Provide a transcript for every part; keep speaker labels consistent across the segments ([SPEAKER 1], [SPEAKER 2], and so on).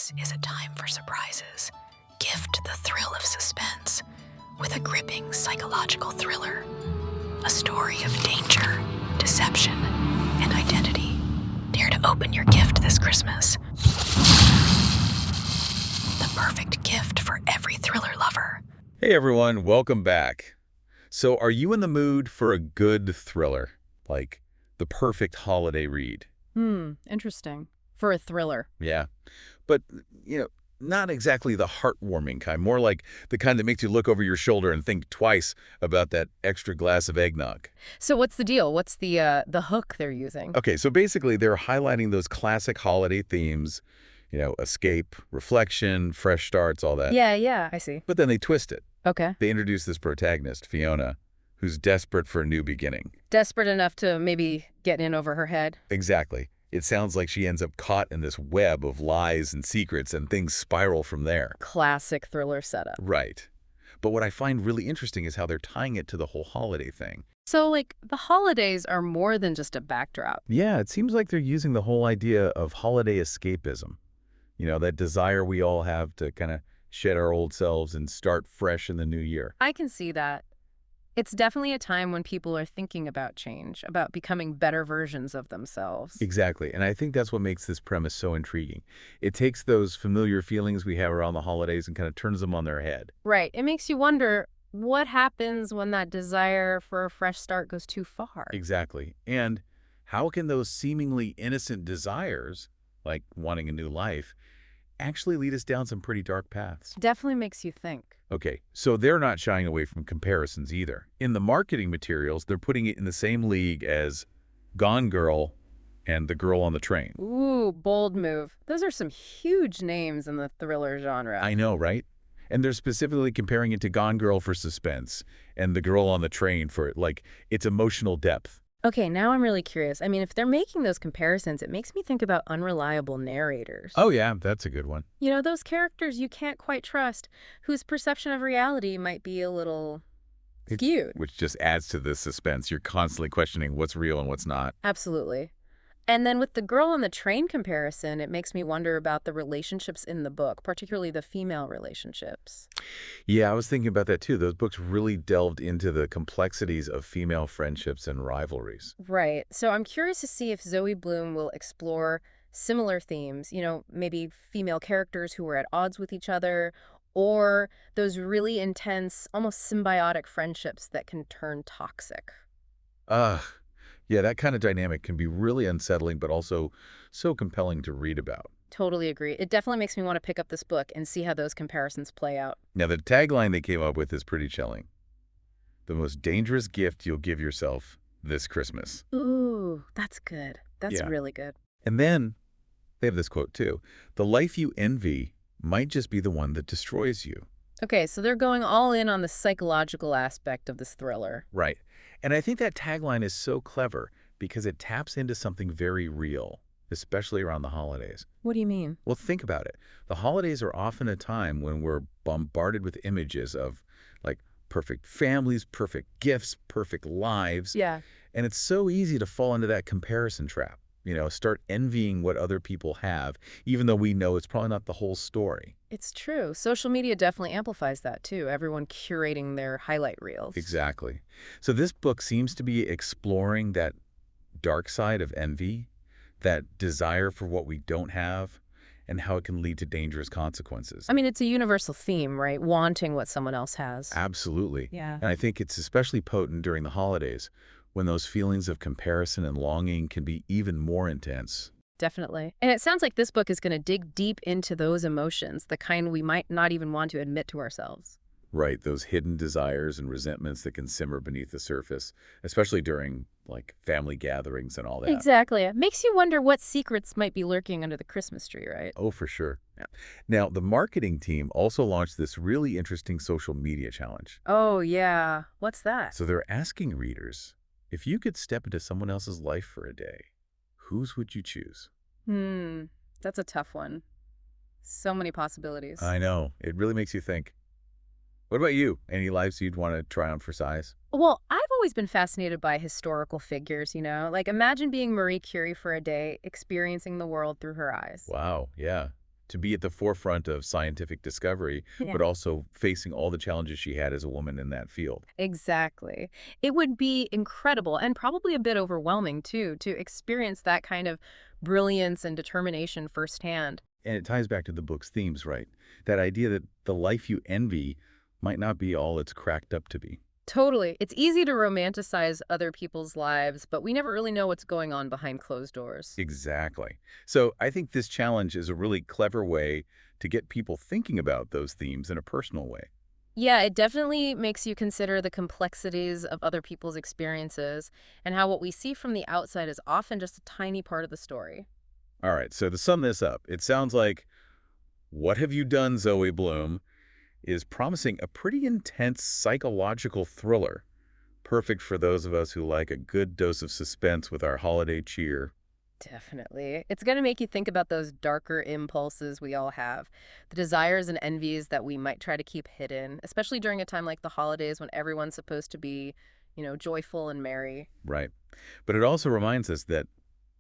[SPEAKER 1] Christmas is a time for surprises. Gift the thrill of suspense with a gripping psychological thriller. A story of danger, deception, and identity. Dare to open your gift this Christmas. The perfect gift for every thriller lover.
[SPEAKER 2] Hey everyone, welcome back. So are you in the mood for a good thriller? Like the perfect holiday read?
[SPEAKER 3] Interesting. For a thriller.
[SPEAKER 2] Yeah. But, not exactly the heartwarming kind, more like the kind that makes you look over your shoulder and think twice about that extra glass of eggnog.
[SPEAKER 3] So what's the deal? What's the hook they're using?
[SPEAKER 2] Okay, so basically they're highlighting those classic holiday themes, escape, reflection, fresh starts, all that.
[SPEAKER 3] Yeah, I see.
[SPEAKER 2] But then they twist it.
[SPEAKER 3] Okay.
[SPEAKER 2] They introduce this protagonist, Fiona, who's desperate for a new beginning.
[SPEAKER 3] Desperate enough to maybe get in over her head.
[SPEAKER 2] Exactly. It sounds like she ends up caught in this web of lies and secrets and things spiral from there.
[SPEAKER 3] Classic thriller setup.
[SPEAKER 2] Right. But what I find really interesting is how they're tying it to the whole holiday thing.
[SPEAKER 3] So, the holidays are more than just a backdrop.
[SPEAKER 2] Yeah, it seems like they're using the whole idea of holiday escapism. That desire we all have to kind of shed our old selves and start fresh in the new year.
[SPEAKER 3] I can see that. It's definitely a time when people are thinking about change, about becoming better versions of themselves.
[SPEAKER 2] Exactly. And I think that's what makes this premise so intriguing. It takes those familiar feelings we have around the holidays and kind of turns them on their head.
[SPEAKER 3] Right. It makes you wonder what happens when that desire for a fresh start goes too far.
[SPEAKER 2] Exactly. And how can those seemingly innocent desires, like wanting a new life, actually lead us down some pretty dark paths?
[SPEAKER 3] Definitely makes you think.
[SPEAKER 2] Okay, so they're not shying away from comparisons either. In the marketing materials, they're putting it in the same league as Gone Girl and The Girl on the Train.
[SPEAKER 3] Ooh, bold move. Those are some huge names in the thriller genre.
[SPEAKER 2] I know, right? And they're specifically comparing it to Gone Girl for suspense and The Girl on the Train for, its emotional depth.
[SPEAKER 3] Okay, now I'm really curious. I mean, if they're making those comparisons, it makes me think about unreliable narrators.
[SPEAKER 2] Oh, yeah, that's a good one.
[SPEAKER 3] Those characters you can't quite trust, whose perception of reality might be a little skewed.
[SPEAKER 2] Which just adds to the suspense. You're constantly questioning what's real and what's not.
[SPEAKER 3] Absolutely. And then with the Girl on the Train comparison, it makes me wonder about the relationships in the book, particularly the female relationships.
[SPEAKER 2] Yeah, I was thinking about that too. Those books really delved into the complexities of female friendships and rivalries.
[SPEAKER 3] Right. So I'm curious to see if Zoe Bloom will explore similar themes, maybe female characters who are at odds with each other, or those really intense, almost symbiotic friendships that can turn toxic.
[SPEAKER 2] Yeah, that kind of dynamic can be really unsettling, but also so compelling to read about.
[SPEAKER 3] Totally agree. It definitely makes me want to pick up this book and see how those comparisons play out.
[SPEAKER 2] Now, the tagline they came up with is pretty chilling. The most dangerous gift you'll give yourself this Christmas.
[SPEAKER 3] Ooh, that's good. That's
[SPEAKER 2] Yeah.
[SPEAKER 3] really good.
[SPEAKER 2] And then they have this quote too. The life you envy might just be the one that destroys you.
[SPEAKER 3] Okay, so they're going all in on the psychological aspect of this thriller.
[SPEAKER 2] Right. And I think that tagline is so clever because it taps into something very real, especially around the holidays.
[SPEAKER 3] What do you mean?
[SPEAKER 2] Well, think about it. The holidays are often a time when we're bombarded with images of perfect families, perfect gifts, perfect lives.
[SPEAKER 3] Yeah.
[SPEAKER 2] And it's so easy to fall into that comparison trap, start envying what other people have, even though we know it's probably not the whole story.
[SPEAKER 3] It's true. Social media definitely amplifies that, too. Everyone curating their highlight reels.
[SPEAKER 2] Exactly. So this book seems to be exploring that dark side of envy, that desire for what we don't have, and how it can lead to dangerous consequences.
[SPEAKER 3] I mean, it's a universal theme, right? Wanting what someone else has.
[SPEAKER 2] Absolutely.
[SPEAKER 3] Yeah.
[SPEAKER 2] And I think it's especially potent during the holidays, when those feelings of comparison and longing can be even more intense.
[SPEAKER 3] Definitely. And it sounds like this book is going to dig deep into those emotions, the kind we might not even want to admit to ourselves.
[SPEAKER 2] Right, those hidden desires and resentments that can simmer beneath the surface, especially during, family gatherings and all that.
[SPEAKER 3] Exactly. It makes you wonder what secrets might be lurking under the Christmas tree, right?
[SPEAKER 2] Oh, for sure. Yeah. Now, the marketing team also launched this really interesting social media challenge.
[SPEAKER 3] Oh, yeah. What's that?
[SPEAKER 2] So they're asking readers, if you could step into someone else's life for a day, whose would you choose?
[SPEAKER 3] That's a tough one. So many possibilities.
[SPEAKER 2] I know. It really makes you think. What about you? Any lives you'd want to try on for size?
[SPEAKER 3] Well, I've always been fascinated by historical figures, imagine being Marie Curie for a day, experiencing the world through her eyes.
[SPEAKER 2] Wow, yeah. to be at the forefront of scientific discovery,
[SPEAKER 3] Yeah.
[SPEAKER 2] but also facing all the challenges she had as a woman in that field.
[SPEAKER 3] Exactly. It would be incredible and probably a bit overwhelming, too, to experience that kind of brilliance and determination firsthand.
[SPEAKER 2] And it ties back to the book's themes, right? That idea that the life you envy might not be all it's cracked up to be.
[SPEAKER 3] Totally. It's easy to romanticize other people's lives, but we never really know what's going on behind closed doors.
[SPEAKER 2] Exactly. So I think this challenge is a really clever way to get people thinking about those themes in a personal way.
[SPEAKER 3] Yeah, it definitely makes you consider the complexities of other people's experiences and how what we see from the outside is often just a tiny part of the story.
[SPEAKER 2] All right, so to sum this up, it sounds like What Have You Done, Zoe Bloom is promising a pretty intense psychological thriller, perfect for those of us who like a good dose of suspense with our holiday cheer.
[SPEAKER 3] Definitely. It's going to make you think about those darker impulses we all have, the desires and envies that we might try to keep hidden, especially during a time like the holidays when everyone's supposed to be, joyful and merry.
[SPEAKER 2] Right. But it also reminds us that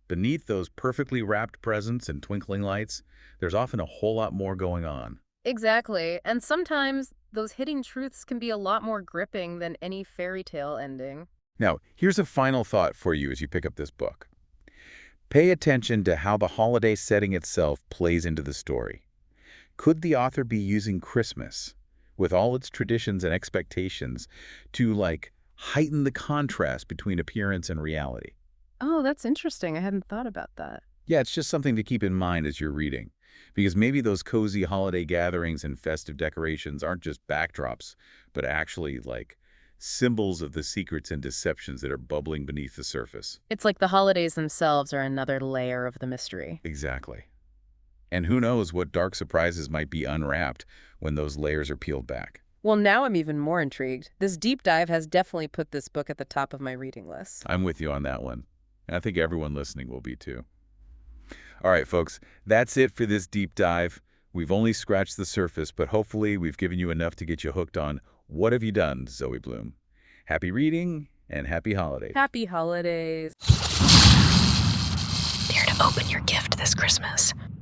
[SPEAKER 2] beneath those perfectly wrapped presents and twinkling lights, there's often a whole lot more going on.
[SPEAKER 3] Exactly. And sometimes those hidden truths can be a lot more gripping than any fairy tale ending.
[SPEAKER 2] Now, here's a final thought for you as you pick up this book. Pay attention to how the holiday setting itself plays into the story. Could the author be using Christmas, with all its traditions and expectations, to, heighten the contrast between appearance and reality?
[SPEAKER 3] Oh, that's interesting. I hadn't thought about that.
[SPEAKER 2] Yeah, it's just something to keep in mind as you're reading. Because maybe those cozy holiday gatherings and festive decorations aren't just backdrops, but actually, symbols of the secrets and deceptions that are bubbling beneath the surface.
[SPEAKER 3] It's like the holidays themselves are another layer of the mystery.
[SPEAKER 2] Exactly. And who knows what dark surprises might be unwrapped when those layers are peeled back.
[SPEAKER 3] Well, now I'm even more intrigued. This deep dive has definitely put this book at the top of my reading list.
[SPEAKER 2] I'm with you on that one. And I think everyone listening will be too. All right, folks, that's it for this deep dive. We've only scratched the surface, but hopefully we've given you enough to get you hooked on What Have You Done, Zoe Bloom? Happy reading and happy holidays.
[SPEAKER 3] Happy holidays.
[SPEAKER 1] Dare to open your gift this Christmas.